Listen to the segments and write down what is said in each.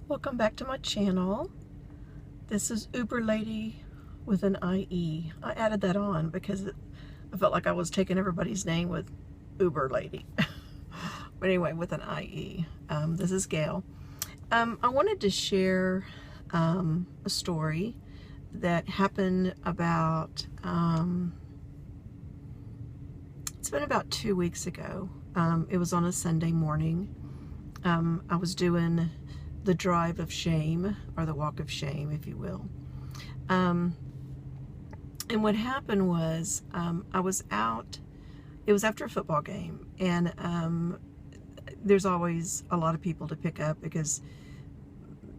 Welcome back to my channel. This is Uber Lady with an IE. I added that on because I felt like I was taking everybody's name with Uber Lady. But anyway, with an IE. This is Gail. I wanted to share a story that happened about, it's been about 2 weeks ago. It was on a Sunday morning. I was doing the drive of shame, or the walk of shame, if you will. And what happened was, I was out, it was after a football game, and there's always a lot of people to pick up because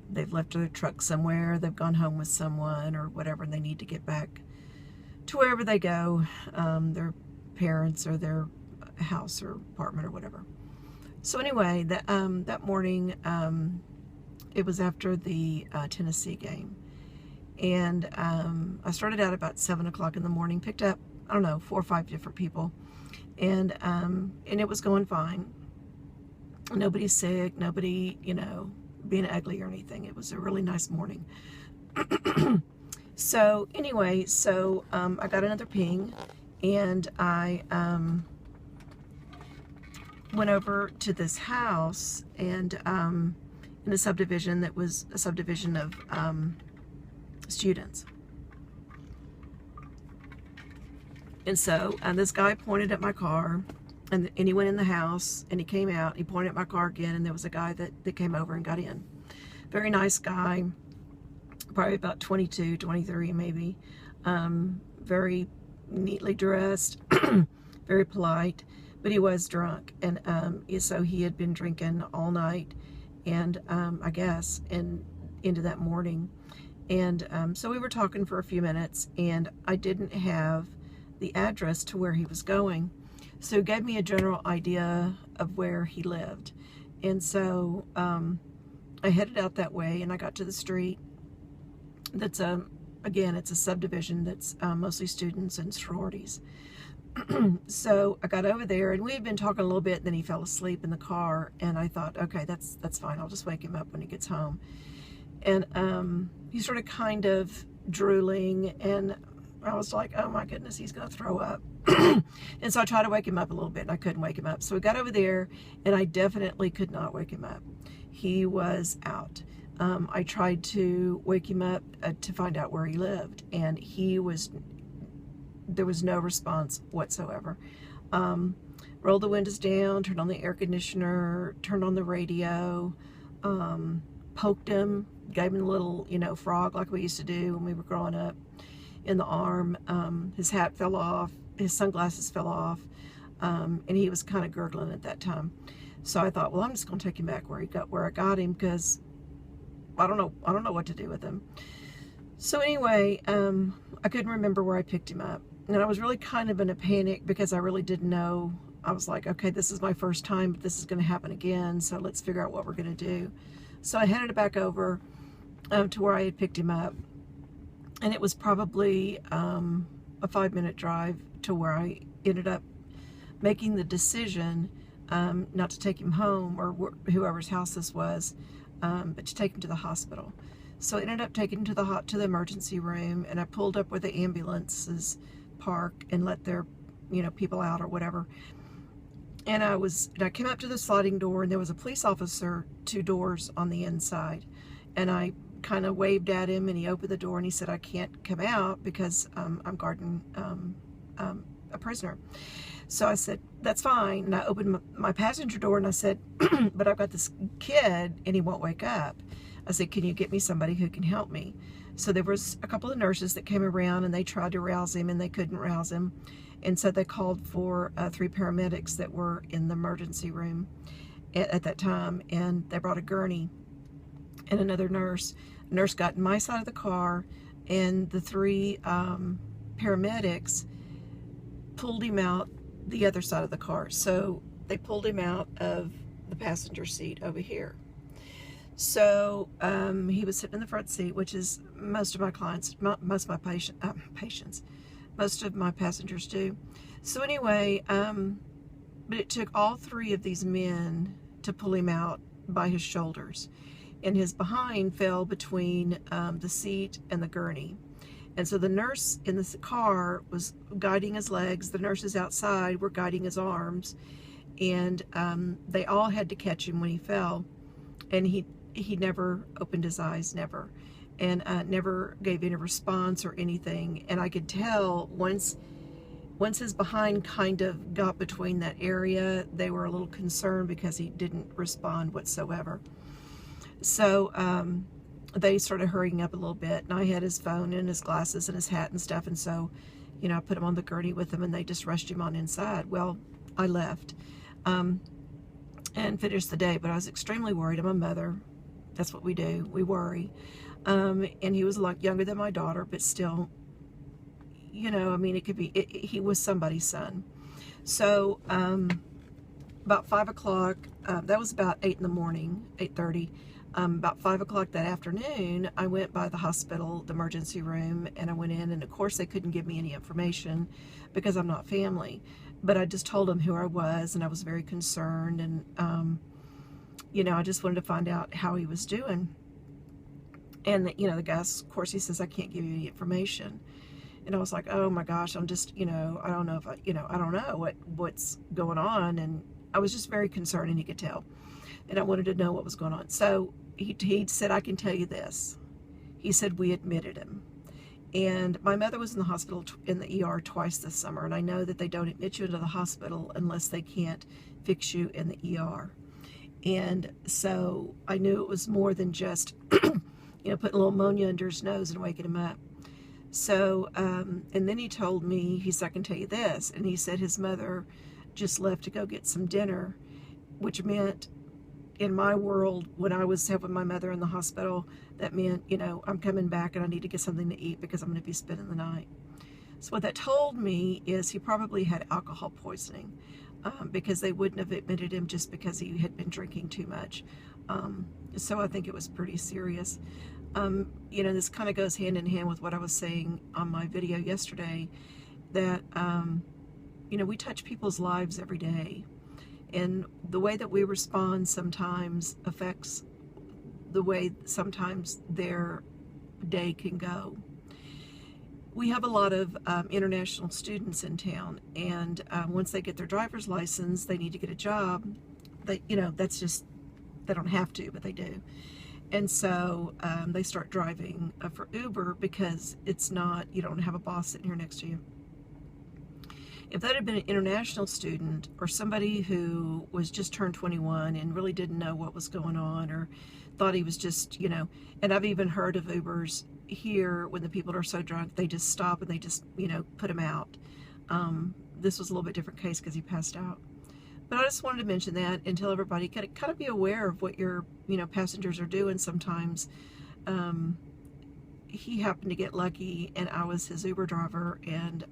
they've left their truck somewhere, they've gone home with someone or whatever, and they need to get back to wherever they go, their parents or their house or apartment or whatever. So anyway, that morning, it was after the Tennessee game, and I started out about 7 o'clock in the morning, picked up, I don't know, 4 or 5 different people, and it was going fine. Nobody's sick, nobody, you know, being ugly or anything. It was a really nice morning. So anyway, I got another ping, and I went over to this house, and in a subdivision that was a subdivision of students. And so this guy pointed at my car, and he went in the house, and he came out, he pointed at my car again, and there was a guy that came over and got in. Very nice guy, probably about 22, 23 maybe. Very neatly dressed, very polite, but he was drunk, and so he had been drinking all night, and I guess into that morning. And so we were talking for a few minutes, and I didn't have the address to where he was going, so he gave me a general idea of where he lived. And so I headed out that way, and I got to the street that's again, it's a subdivision that's mostly students and sororities. So I got over there, and we had been talking a little bit, and then he fell asleep in the car, and I thought, okay, that's fine, I'll just wake him up when he gets home. And he started kind of drooling, and I was like, oh my goodness, he's gonna throw up. And so I tried to wake him up a little bit, and I couldn't wake him up. So we got over there, and I definitely could not wake him up. He was out. I tried to wake him up to find out where he lived, and there was no response whatsoever. Rolled the windows down, turned on the air conditioner, turned on the radio, poked him, gave him a little, you know, frog like we used to do when we were growing up in the arm. His hat fell off, his sunglasses fell off, and he was kind of gurgling at that time. So I thought, well, I'm just going to take him back where I got him, because I don't know what to do with him. So anyway, I couldn't remember where I picked him up, and I was really kind of in a panic because I really didn't know. I was like, okay, this is my first time, but this is going to happen again, so let's figure out what we're going to do. So I headed back over to where I had picked him up, and it was probably a 5-minute drive to where I ended up making the decision not to take him home, or whoever's house this was, but to take him to the hospital. So I ended up taking him to the emergency room, and I pulled up where the ambulances park and let their, you know, people out or whatever. And I came up to the sliding door, and there was a police officer 2 doors on the inside, and I kind of waved at him, and he opened the door, and he said, I can't come out because I'm guarding a prisoner. So I said, that's fine, and I opened my passenger door, and I said, but I've got this kid, and he won't wake up. I said, can you get me somebody who can help me? So there was a couple of nurses that came around, and they tried to rouse him, and they couldn't rouse him. And so they called for 3 paramedics that were in the emergency room at that time, and they brought a gurney and another nurse. A nurse got in my side of the car, and the 3 paramedics pulled him out the other side of the car. So they pulled him out of the passenger seat over here. So he was sitting in the front seat, which is most of my clients, most of my patients, most of my passengers do. So anyway, but it took all 3 of these men to pull him out by his shoulders. and his behind fell between the seat and the gurney. And so the nurse in the car was guiding his legs, the nurses outside were guiding his arms, and they all had to catch him when he fell. And he never opened his eyes, never. And never gave any response or anything. And I could tell once his behind kind of got between that area, they were a little concerned because he didn't respond whatsoever. So they started hurrying up a little bit, and I had his phone and his glasses and his hat and stuff, and so, you know, I put him on the gurney with him, and they just rushed him on inside. Well, I left and finished the day, but I was extremely worried. I'm a mother. That's what we do. We worry. And he was a lot younger than my daughter, but still, you know, I mean, it could be, he was somebody's son. So about 5 o'clock, that was about 8 in the morning, 8:30. About 5 o'clock that afternoon, I went by the hospital, the emergency room, and I went in, and of course they couldn't give me any information because I'm not family. But I just told them who I was, and I was very concerned, and you know, I just wanted to find out how he was doing. And you know, the guy, of course, he says, I can't give you any information. And I was like, oh my gosh, I'm just, you know, I don't know if I don't know what's going on. And I was just very concerned, and he could tell. And I wanted to know what was going on. So he said, I can tell you this. He said, we admitted him. And my mother was in the hospital, in the ER twice this summer. And I know that they don't admit you into the hospital unless they can't fix you in the ER. And so I knew it was more than just, you know, putting a little ammonia under his nose and waking him up. So, and then he told me, he said, I can tell you this. And he said his mother just left to go get some dinner, which meant, in my world, when I was helping my mother in the hospital, that meant, you know, I'm coming back and I need to get something to eat because I'm going to be spending the night. So what that told me is he probably had alcohol poisoning, because they wouldn't have admitted him just because he had been drinking too much. So I think it was pretty serious. You know, this kind of goes hand in hand with what I was saying on my video yesterday, that, you know, we touch people's lives every day. And the way that we respond sometimes affects the way sometimes their day can go. We have a lot of international students in town, and once they get their driver's license, they need to get a job. They, you know, that's just, they don't have to, but they do. And so they start driving for Uber because it's not, you don't have a boss sitting here next to you. If that had been an international student or somebody who was just turned 21 and really didn't know what was going on, or thought he was just, you know, and I've even heard of Ubers here when the people are so drunk, they just stop and they just, you know, put him out. This was a little bit different case because he passed out. But I just wanted to mention that and tell everybody, kind of be aware of what your, you know, passengers are doing sometimes. He happened to get lucky, and I was his Uber driver, and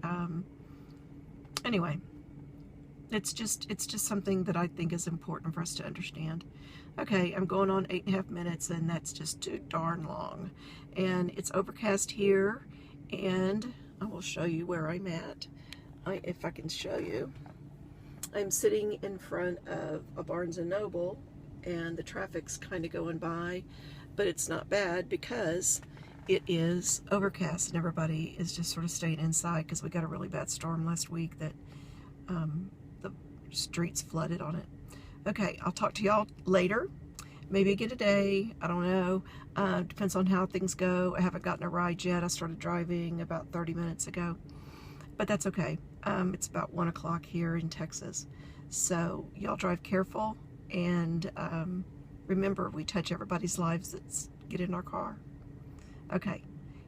anyway, it's just something that I think is important for us to understand. Okay, I'm going on 8.5 minutes, and that's just too darn long. And it's overcast here, and I will show you where I'm at, if I can show you. I'm sitting in front of a Barnes & Noble, and the traffic's kind of going by, but it's not bad because it is overcast, and everybody is just sort of staying inside because we got a really bad storm last week that the streets flooded on it. Okay, I'll talk to y'all later. Maybe again today. I don't know. Depends on how things go. I haven't gotten a ride yet. I started driving about 30 minutes ago. But that's okay. It's about 1 o'clock here in Texas. So y'all drive careful. And remember, we touch everybody's lives that get in our car. Okay.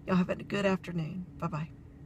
Y'all have a good afternoon. Bye-bye.